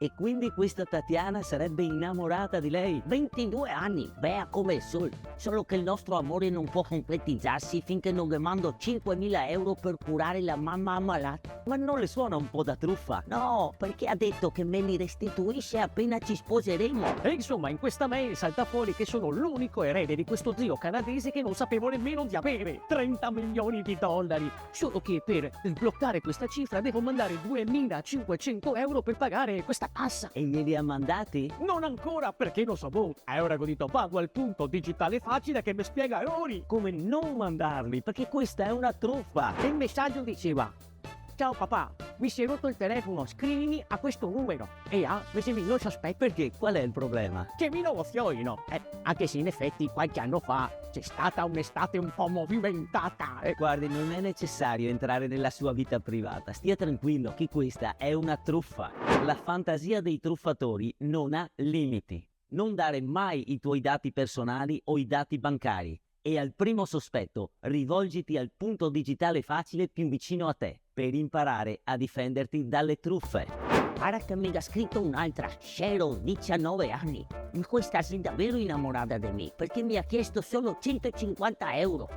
E quindi questa Tatiana sarebbe innamorata di lei? 22 anni, bea come il sole. Solo che il nostro amore non può concretizzarsi finché non le mando 5.000 euro per curare la mamma ammalata. Ma non le suona un po' da truffa? No, perché ha detto che me li restituisce appena ci sposeremo. E insomma, in questa mail salta fuori che sono l'unico erede di questo zio canadese che non sapevo nemmeno di avere 30 milioni di dollari. Solo che per sbloccare questa cifra devo mandare 2.500 euro per pagare questa tassa. E glieli ha mandati? Non ancora, perché non so boh. E ora godito pago al punto digitale facile che mi spiega errori. Come non mandarli? Perché questa è una truffa. E il messaggio diceva: ciao papà, mi si è rotto il telefono, scrivimi a questo numero. E non sospetto Perché? Qual è il problema? che mi novozioino. Anche se in effetti qualche anno fa c'è stata un'estate un po' movimentata. Guardi, non è necessario entrare nella sua vita privata. Stia tranquillo che questa è una truffa. La fantasia dei truffatori non ha limiti. Non dare mai i tuoi dati personali o i dati bancari. E al primo sospetto, rivolgiti al punto digitale facile più vicino a te per imparare a difenderti dalle truffe. Guarda che mi ha scritto un'altra, Cheryl, 19 anni. Questa è davvero innamorata di me perché mi ha chiesto solo 150 euro.